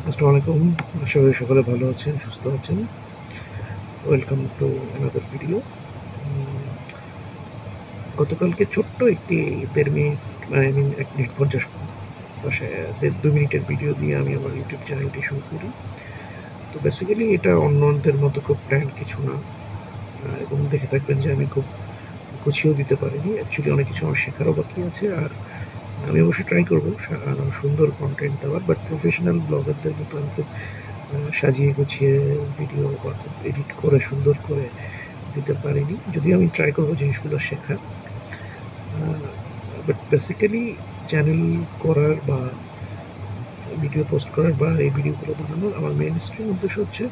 আসসালামু আলাইকুম। আশা করি সকলে ভালো আছেন, সুস্থ আছেন। Welcome to another video. গতকালকে ছোট্ট একটি ১.৫ মিনিট, আই মিন ১ মিনিট ৫০ দেড় ২ মিনিটের ভিডিও দিয়ে আমি আমার ইউটিউব চ্যানেলটি শুরু করি। তো বেসিক্যালি এটা অন্যদের মতো খুব প্ল্যান কিছু না, এবং দেখে থাকবেন যে আমি খুব গুছিয়েও দিতে পারিনি। অ্যাকচুয়ালি অনেক কিছু আমার শেখারও বাকি আছে। আর আমি অবশ্যই ট্রাই করবো আরও সুন্দর কন্টেন্ট দেওয়ার, বাট প্রফেশনাল ব্লগারদের মতো আমি খুব সাজিয়ে গুছিয়ে ভিডিও বা খুব এডিট করে সুন্দর করে দিতে পারিনি, যদিও আমি ট্রাই করবো জিনিসগুলো শেখার। বাট বেসিক্যালি চ্যানেল করার বা ভিডিও পোস্ট করার বা এই ভিডিওগুলো বানানোর আমার মেইন স্ট্রিম উদ্দেশ্য হচ্ছে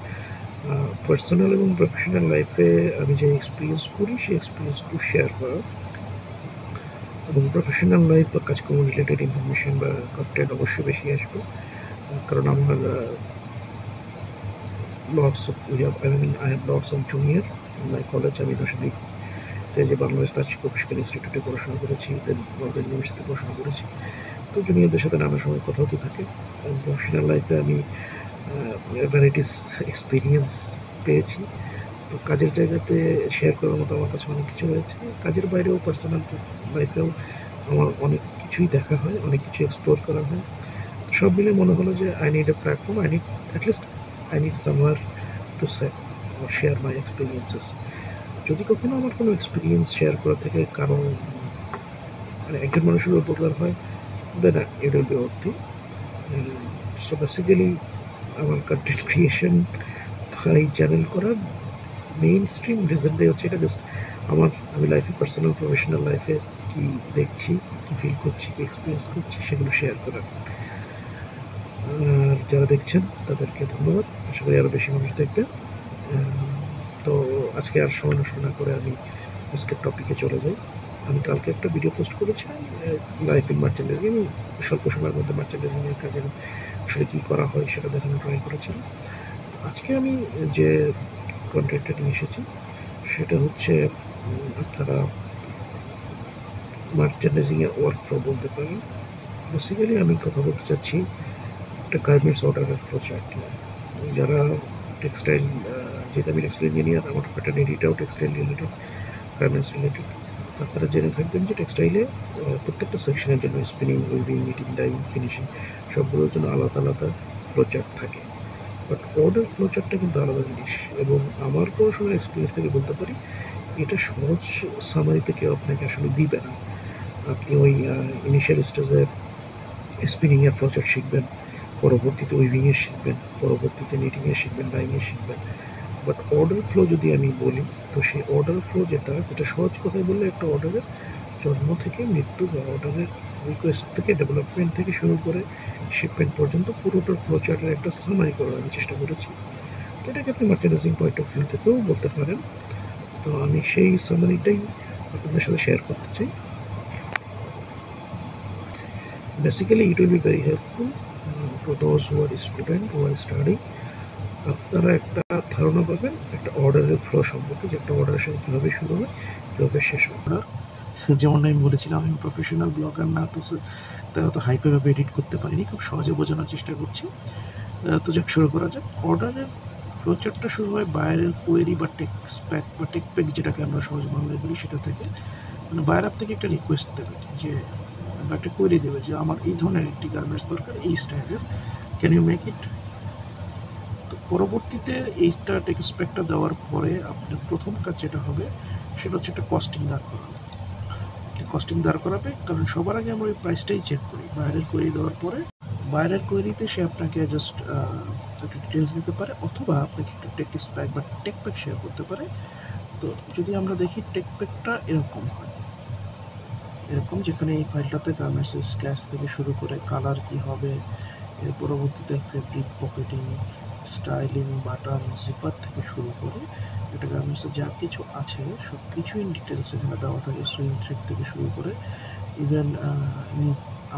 পার্সোনাল এবং প্রফেশনাল লাইফে আমি যে এক্সপিরিয়েন্স করি সেই এক্সপিরিয়েন্সগুলো শেয়ার করা, এবং প্রফেশনাল লাইফ বা কাজকর্ম রিলেটেড ইনফরমেশন বা কন্টেন্ট অবশ্যই বেশি আসবে, কারণ আমার I have lots of junior in my college. আমি নরসিংদী যে বাংলাদেশ তার শিক্ষক প্রশিক্ষণ ইনস্টিটিউটে পড়াশোনা করেছি, দেন ওয়ার্ল্ড ইউনিভার্সিটিতে পড়াশোনা করেছি। তো জুনিয়রদের সাথে নানা সময় কথা হতে থাকে, এবং প্রফেশনাল লাইফে আমি ভ্যারাইটিস এক্সপিরিয়েন্স পেয়েছি। তো কাজের জায়গাতে শেয়ার করার মতো আমার কাছে অনেক কিছু রয়েছে। কাজের বাইরেও পার্সোনাল লাইফেও আমার অনেক কিছুই দেখা হয়, অনেক কিছু এক্সপ্লোর করা হয়। সব মিলে মনে হলো যে I need a platform, I need somewhere to say or share my experiences. যদি কখনো আমার কোনো এক্সপিরিয়েন্স শেয়ার করা থেকে কারো মানে একজন মানুষের উপকার হয়, then it will be worthy. So basically আমার কন্টেন্ট ক্রিয়েশন বা এই চ্যানেল করার মেইন স্ট্রিম রিজনটাই হচ্ছে এটা, জাস্ট আমি লাইফে পার্সোনাল প্রফেশনাল লাইফে কী দেখছি, কী ফিল করছি, কী এক্সপিরিয়েন্স করছি সেগুলো শেয়ার করা। আর যারা দেখছেন তাদেরকে ধন্যবাদ। আশা করি আরও বেশি মানুষ দেখবে। তো আজকে আর সময় নষ্ট না করে আমি আজকের টপিকে চলে যাই। আমি কালকে একটা ভিডিও পোস্ট করেছিলাম লাইফ ইন মার্চেন্ডাইজিং। আমি স্বল্প সময়ের মধ্যে মার্চেন্ডাইজিংয়ের কাজে আসলে কী করা হয় সেটা দেখানো ট্রাই করেছিলাম। আজকে আমি যে কন্টেন্টটা নিয়ে এসেছি সেটা হচ্ছে আপনারা মার্চেন্ডাইজিংয়ের ওয়ার্ক ফ্লো বলতে পারেন। বেসিক্যালি আমি কথা বলতে চাচ্ছি একটা গার্মেন্টস অর্ডারের ফ্লো চার্ট নিয়ে। যারা টেক্সটাইল, যেহেতু আমি টেক্সটাইল ইঞ্জিনিয়ার, আমার ফ্যাটার্নিটিটাও টেক্সটাইল রিলেটেড, গার্মেন্টস রিলেটেড। আপনারা জেনে থাকবেন যে টেক্সটাইলে প্রত্যেকটা সেকশনের জন্য spinning, weaving, knitting, dyeing, finishing সবগুলোর জন্য আলাদা আলাদা ফ্লোচার্ট থাকে। বাট অর্ডার ফ্লোচার্টটা কিন্তু আলাদা জিনিস, এবং আমার পড়াশোনার এক্সপিরিয়েন্স থেকে বলতে পারি এটা সহজ সামারিতে কেউ আপনাকে আসলে দিবে না। আপনি ওই ইনিশিয়াল স্টেজে স্পিনিংয়ের ফ্লোচার্ট শিখবেন, পরবর্তীতে উইভিংয়ের শিখবেন, পরবর্তীতে নিটিংয়ের শিখবেন, ডাইংয়ের শিখবেন। বাট অর্ডার ফ্লো যদি আমি বলি, তো সেই অর্ডার ফ্লো যেটা সহজ কথায় বললে একটা অর্ডারের জন্ম থেকে মৃত্যু বা অর্ডারের রিকোয়েস্ট থেকে ডেভেলপমেন্ট থেকে শুরু করে শিপমেন্ট পর্যন্ত পুরোটার ফ্লো চার্টের একটা সামারি করার আমি চেষ্টা করেছি। তো এটাকে আপনি মার্চেন্ডাইজিং পয়েন্ট অফ ভিউ থেকেও বলতে পারেন। তো আমি সেই সামারিটাই আপনাদের সাথে শেয়ার করতে চাই। Basically it will be very helpful to those who are student, who are study. আপনারা একটা ধারণা পাবেন একটা অর্ডারের ফ্লো সম্পর্কে, যে একটা অর্ডারের সাথে কীভাবে শুরু হয়, কীভাবে শেষ হয়। যেমন আমি বলেছিলাম আমি প্রফেশনাল ব্লগার না, তো তারা তো হাইফাইভাবে এডিট করতে পারিনি, খুব সহজে বোঝানোর চেষ্টা করছি। তো যাক, শুরু করা যাক। অর্ডারের ফ্লোচার্টটা শুরু হয় বাইরের কোয়েরি বা টেক প্যাক যেটাকে আমরা সহজ বাংলায় বলি সেটা থেকে। মানে বাইরে থেকে একটা রিকোয়েস্ট দেবে, যে একটা কোয়েরি দেবে যে আমার এই ধরনের একটি গার্মেন্টস দরকার, এই স্টাইলের, ক্যান ইউ মেক ইট। তো পরবর্তীতে এইটা টেক স্পেকটা দেওয়ার পরে আপনার প্রথম কাজ যেটা হবে সেটা হচ্ছে একটা কস্টিং দাঁড় করাবে। কস্টিং দাঁড় করাবে, কারণ সবার আগে আমরা ওই প্রাইসটাই চেক করি। বাইরের কোয়েরি দেওয়ার পরে বাইরের কোয়েরিতে সে আপনাকে জাস্ট একটা ডিটেলস দিতে পারে, অথবা আপনাকে একটা টেক স্প্যাক বা টেক প্যাক শেয়ার করতে পারে। তো যদি আমরা দেখি টেক প্যাকটা এরকম হয়, এরকম, যেখানে এই ফাইলটাতে গার্মেন্টসের স্ক্যাচ থেকে শুরু করে কালার কি হবে, এর পরবর্তীতে fabric, pocketing, styling, button, zipper থেকে শুরু করে একটা গার্মেন্টসের যা কিছু আছে সব কিছুই ডিটেলস এখানে দেওয়া থাকে। সুইং থ্রেড থেকে শুরু করে ইভেন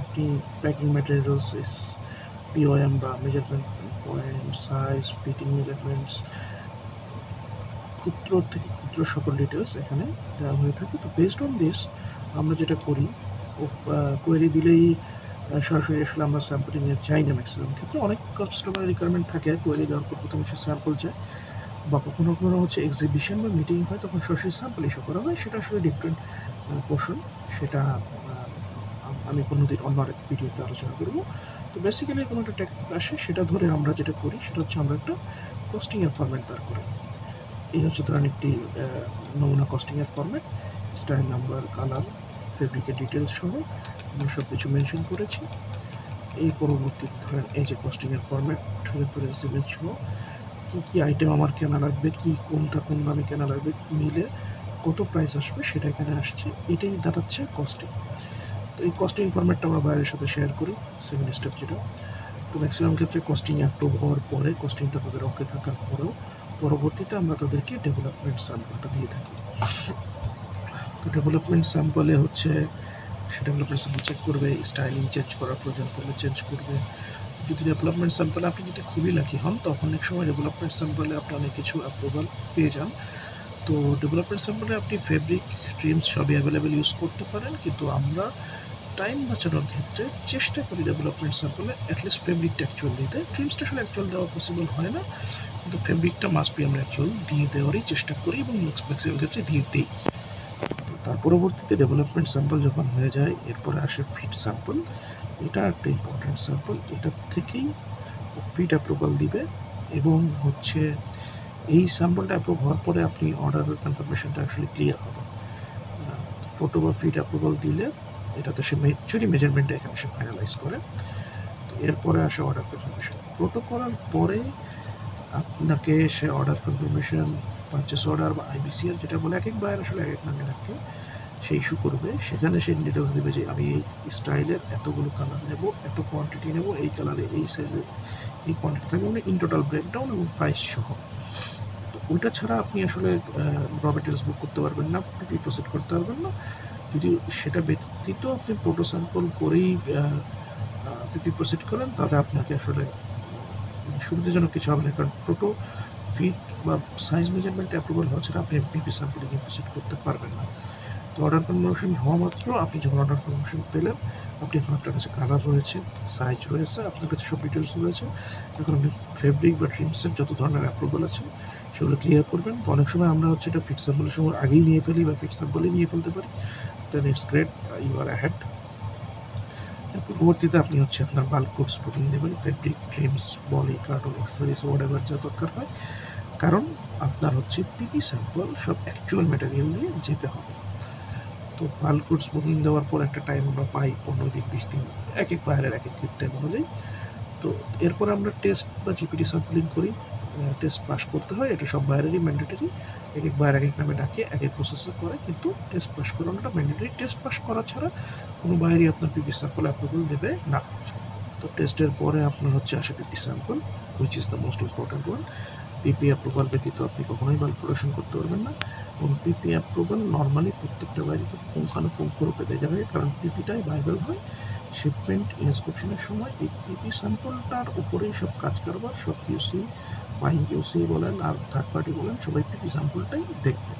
আপনি প্যাকিং ম্যাটেরিয়ালস, পিওএম বা measurement point, size, fitting measurements, ক্ষুদ্র থেকে ক্ষুদ্র সকল ডিটেলস এখানে দেওয়া হয়ে থাকে। তো বেসড অন দিস আমরা যেটা করি, কোয়েরি দিলেই সরাসরি আসলে আমরা স্যাম্পলিংয়ে চাই না ম্যাক্সিমাম ক্ষেত্রে। অনেক কাস্টমার রিকোয়ারমেন্ট থাকে কোয়েরি দেওয়ার পর প্রথমে সে স্যাম্পল চায়, বা কখনো কখনো হচ্ছে এক্সিবিশন বা মিটিং হয় তখন সরাসরি স্যাম্পল ইস্যু করা হয়, সেটা আসলে ডিফারেন্ট পোর্শন, সেটা আমি কোনোদিন অন্য আরেক ভিডিওতে আলোচনা করব। তো বেসিক্যালি কোনো একটা টেকনিক আসে, সেটা ধরে আমরা যেটা করি সেটা হচ্ছে আমরা একটা কস্টিংয়ের ফরম্যাট বার করি। এই হচ্ছে ধরেন একটি নমুনা কস্টিংয়ের ফরম্যাট, স্টাইল, নাম্বার, কালার, ফেব্রিকের ডিটেলস সহ আমরা সব কিছু মেনশন করেছি। এই পরবর্তীতে ধরেন এই যে কস্টিংয়ের ফরম্যাট, রেফারেন্স ইমেজ সহ কী কী আইটেম আমার কেনা লাগবে, কি কোনটা কোন দামে কেনা লাগবে, নিলে কত প্রাইস আসবে সেটা এখানে আসছে, এটাই দাঁড়াচ্ছে কস্টিং। তো এই কস্টিং ফরম্যাটটা আমরা বাইরের সাথে শেয়ার করি, সেকেন্ড স্টেপ যেটা। তো ম্যাক্সিমাম ক্ষেত্রে কস্টিং অ্যাপ্রুভ হওয়ার পরে, কস্টিংটা তাদের ওকে থাকার পরেও পরবর্তীতে আমরা তাদেরকে ডেভেলপমেন্ট স্যাম্পলটা দিয়ে থাকি। তো ডেভেলপমেন্ট স্যাম্পলে হচ্ছে সে ডেভেলপমেন্ট স্যাম্পল চেক করবে, স্টাইলিং চেঞ্জ করার প্রয়োজন পড়লে চেঞ্জ করবে। যদি ডেভেলপমেন্ট স্যাম্পলে আপনি যদি খুবই লাকি হন, তখন অনেক সময় ডেভেলপমেন্ট স্যাম্পলে আপনি অনেক কিছু অ্যাপ্রুভাল পেয়ে যান। তো ডেভেলপমেন্ট স্যাম্পলে আপনি ফেব্রিক, ট্রিমস সবই অ্যাভেলেবেল ইউজ করতে পারেন, কিন্তু আমরা টাইম বাঁচানোর ক্ষেত্রে চেষ্টা করি ডেভেলপমেন্ট স্যাম্পলে অ্যাটলিস্ট ফেব্রিকটা অ্যাকচুয়াল দিতে। ট্রিমসটা আসলে অ্যাকচুয়াল দেওয়া পসিবল হয় না, কিন্তু ফেব্রিকটা মাস্ট বি আমরা অ্যাকচুয়াল দিয়ে দেওয়ারই চেষ্টা করি এবং ম্যাক্সিমাম ক্ষেত্রে দিয়ে দিই। তার পরবর্তীতে ডেভেলপমেন্ট স্যাম্পল যখন হয়ে যায়, এরপরে আসে ফিট স্যাম্পল। এটা একটা ইম্পর্টেন্ট স্যাম্পল, এটা থেকেই ফিট অ্যাপ্রুভাল দিবে এবং হচ্ছে এই স্যাম্পলটা অ্যাপ্রুভ হওয়ার পরে আপনি অর্ডারের কনফার্মেশনটা আসলে ক্লিয়ার হবে। ফটো বা ফিট অ্যাপ্রুভাল দিলে এটাতে সে ম্যাচুরি মেজারমেন্টটা এখানে সে ফাইনালাইজ করে। তো এরপরে আসে অর্ডার কনফার্মেশন। ফটো করার পরে আপনাকে সে অর্ডার কনফার্মেশন, পারচেস অর্ডার বা আইবিসিআর যেটা বলে, এক এক বায়ার আসলে এক এক নামে রাখে, সে ইস্যু করবে। সেখানে সে ডিটেলস দেবে যে আমি এই স্টাইলের এতগুলো কালার নেব, এত কোয়ান্টিটি নেব, এই কালারে এই সাইজে এই কোয়ান্টিটি থাকবে, মানে ইন টোটাল ব্রেকডাউন এবং প্রাইস সহ। তো ওইটা ছাড়া আপনি আসলে র মেটেরিয়ালস বুক করতে পারবেন না, পিপি প্রসিড করতে পারবেন না। যদি সেটা ব্যতীত আপনি ফটো স্যাম্পল করেই পিপি প্রসিড করেন, তাহলে আপনাকে আসলে সুবিধাজনক কিছু হবে না, কারণ ফটো, ফিট বা সাইজ মেজারমেন্ট অ্যাপ্রুভাল হওয়া ছাড়া আপনি পিপি স্যাম্পলিং প্রসিড করতে পারবেন না। তো অর্ডার কনফার্মেশন হওয়া মাত্র আপনি যখন অর্ডার কনফার্মেশন পেলেন, আপনি এখন আপনার কাছে কালার রয়েছে, সাইজ রয়েছে, আপনার কাছে সব ডিটেলস রয়েছে। এখন আপনি ফেব্রিক বা ট্রিমসের যত ধরনের অ্যাপ্রুভাল আছে সেগুলো ক্লিয়ার করবেন। তো অনেক সময় আমরা হচ্ছে এটা ফিট স্যাম্পলের সময় আগেই নিয়ে ফেলি বা ফিট স্যাম্পলে নিয়ে ফেলতে পারি, then it's great, you are ahead. পরবর্তীতে আপনি হচ্ছে আপনার বাল্ক কোডস বুকিং দেবেন, fabric, trims, body, carton, accessories, whatever যা দরকার হয়, কারণ আপনার হচ্ছে পিপি স্যাম্পল সব অ্যাকচুয়াল ম্যাটেরিয়াল দিয়ে যেতে হবে। তো বাল্ক কোডস বুকিং দেওয়ার পর একটা টাইম আমরা পাই 15 দিন 20 দিন, এক এক বাইরের এক এক লিড টাইম অনুযায়ী। তো এরপরে আমরা টেস্ট বা জিপিটি স্যাম্পলিং করি, টেস্ট পাস করতে হয়, এটা সব বাইরেরই ম্যান্ডেটরি। এক এক বাইরে এক এক নামে ডাকে, এক এক প্রসেসে করে, কিন্তু টেস্ট পাস করানোটা ম্যান্ডেটরি। টেস্ট পাস করা ছাড়া কোনো বাইরেই আপনার পিপি স্যাম্পল অ্যাপ্রুভাল দেবে না। তো টেস্টের পরে আপনার হচ্ছে আসে PP sample, which is the most important one. PP approval ব্যতীত আপনি কখনোই বাল্ক প্রোডাকশন করতে পারবেন না, এবং পিপি অ্যাপ্রুভাল নর্মালি প্রত্যেকটা বাড়িতে পুঙ্খানুপুঙ্খরূপে দেওয়া হয়, কারণ পিপিটাই ভাইবেল হয় শিপমেন্ট ইন্সপেকশনের সময়। এই পিপি স্যাম্পলটার উপরেই সব কাজ কারবার, সব কিউসি, বাইং কিউসি বলেন আর থার্ড পার্টি বলেন, সবাই পিপি স্যাম্পলটাই দেখবে।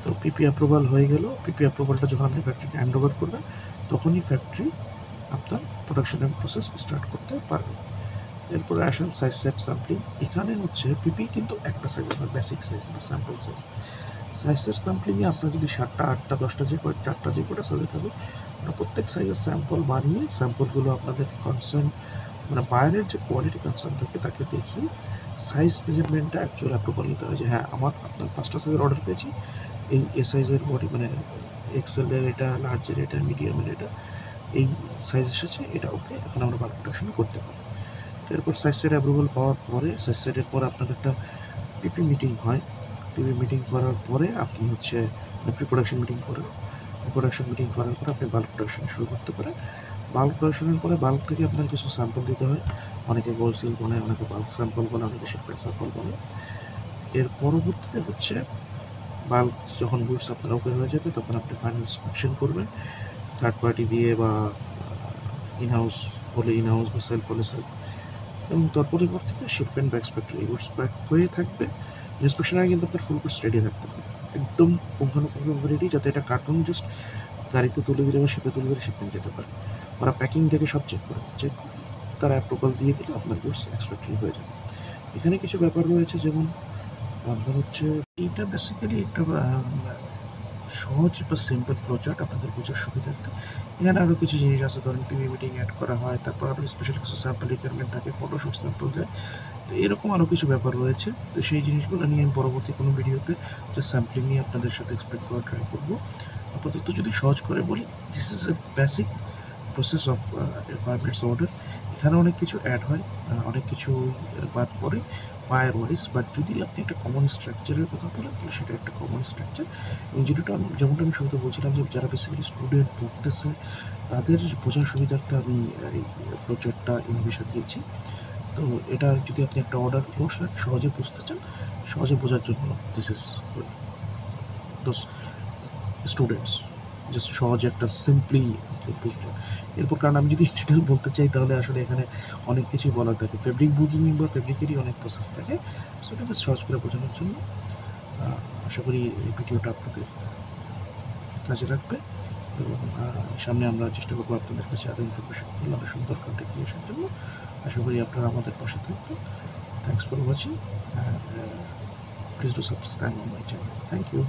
তো পিপি অ্যাপ্রুভাল হয়ে গেল। পিপি অ্যাপ্রুভালটা যখন আপনি ফ্যাক্টরিকে হ্যান্ড ওভার করবেন, তখনই ফ্যাক্টরি আপনার প্রোডাকশনের প্রসেস স্টার্ট করতে পারবে। এরপরে আসেন সাইজ সেট স্যাম্পলিং। এখানে হচ্ছে পিপি কিন্তু একটা সাইজ, আপনার বেসিক সাইজ বা স্যাম্পল সাইজ। সাইজ সেট স্যাম্পলিংয়ে আপনার যদি 7টা 8টা 10টা যে 4টা যে কটা সাইজে থাকবে, আমরা প্রত্যেক সাইজের স্যাম্পল বানিয়ে স্যাম্পলগুলো আপনাদের কনসার্ন, মানে বাইরের যে কোয়ালিটি কনসার্ন থাকে তাকে দেখিয়ে সাইজ মেজারমেন্টটা অ্যাকচুয়াল অ্যাপ্রুভাল নিতে হয় যে হ্যাঁ আমার আপনার 5টা সাইজের অর্ডার পেয়েছি, এই এ সাইজের বডি, মানে এক্সেলের এটা, লার্জের এটা, মিডিয়ামের এটা, এই সাইজ এসেছে, এটা ওকে, এখন আমরা বাল্ক প্রোডাকশন করতে পারি। এরপর সাইজ সেট অ্যাপ্রুভাল পাওয়ার পরে, সাইজ সেটের পর আপনার একটা পিপি মিটিং হয়। পিপি মিটিং করার পরে আপনি হচ্ছে প্রি প্রোডাকশন মিটিং করেন। প্রোডাকশন মিটিং করার পরে আপনি বাল্ক প্রোডাকশন শুরু করতে পারেন। বাল্ক প্রোডাকশনের পরে বাল্ক থেকে আপনার কিছু স্যাম্পল দিতে হয়, অনেকে গোলসিল বলে, অনেকে বাল্ক স্যাম্পল বলে, অনেকে শিপমেন্ট স্যাম্পল বলে। এর পরবর্তীতে হচ্ছে বাল্ক যখন গুডস আপনার ওকে হয়ে যাবে, তখন আপনি ফাইনাল ইন্সপেকশন করবেন থার্ড পার্টি দিয়ে, বা ইনহাউস হলে ইনহাউস, বা সেলফ হলে সেলফ, এবং তার পরিবর্তে শিপমেন্ট বা এক্সপেক্টেড গুডস ব্যাক হয়ে থাকবে। ইন্সপেকশন আগে কিন্তু আপনার ফুল গুডস রেডি থাকতে হবে, একদম পুঙ্খানুপুঙ্খ রেডি, যাতে এটা কার্টুন জাস্ট গাড়িতে তুলে দিলে বা শিপে তুলে দিলে শিপমেন্ট যেতে পারে। ওরা প্যাকিং থেকে সব চেক করে তারা অ্যাপ্রুভাল দিয়ে দিলে আপনার গুডস এক্সপেক্টেড হয়ে যাবে। এখানে কিছু ব্যাপার রয়েছে, যেমন আপনার হচ্ছে এইটা বেসিক্যালি একটা সহজ বা সিম্পল ফ্লো চার্ট আপনাদের বোঝার সুবিধার্থে। এখানে আরও কিছু জিনিস আছে, ধরেন পিভি মিটিং অ্যাড করা হয়, তারপর আরও স্পেশাল কিছু স্যাম্পল রিকোয়ারমেন্ট থাকে, ফটোশুট স্যাম্পল যায়, তো এরকম আরও কিছু ব্যাপার রয়েছে। তো সেই জিনিসগুলো নিয়ে আমি পরবর্তী কোনো ভিডিওতে যে স্যাম্পলিং নিয়ে আপনাদের সাথে এক্সপ্লেন করার ট্রাই করবো। আপাতত যদি সহজ করে বলি, this is a basic process of requirements order. এখানে অনেক কিছু অ্যাড হয়, অনেক কিছু বাদ পড়ে বায়ার ওয়াইজ, বাট যদি আপনি একটা কমন স্ট্রাকচারের কথা বলেন তাহলে সেটা একটা কমন স্ট্রাকচার। এবং যেমনটা আমি শুরুতে বলছিলাম যে যারা বেসিক্যালি স্টুডেন্ট পড়তেছে তাদের বোঝার সুবিধার্থে আমি এই ফ্লোচার্টটা এভাবে সাজিয়েছি। তো এটা যদি আপনি একটা অর্ডার ফ্লো সহজে বুঝতে চান, সহজে বোঝার জন্য this is for those students, just সহজে একটা সিম্পলি বুঝলেন। এরপর কারণ আমি যদি ডিটেল বলতে চাই তাহলে আসলে এখানে অনেক কিছুই বলার থাকে, ফেব্রিক বুকিং বা ফেব্রিকেরই অনেক প্রসেস থাকে। সো এটা জাস্ট সহজ করে বোঝানোর জন্য। আশা করি এই ভিডিওটা আপনাদের কাজে লাগবে, এবং সামনে আমরা চেষ্টা করবো আপনাদের কাছে আরও ইনফরমেশনফুল আরও সুন্দর কন্টেন্ট নিয়ে আসার জন্য। আশা করি আপনারা আমাদের পাশে থাকবেন। Thanks for watching, and please do subscribe on my channel. Thank you.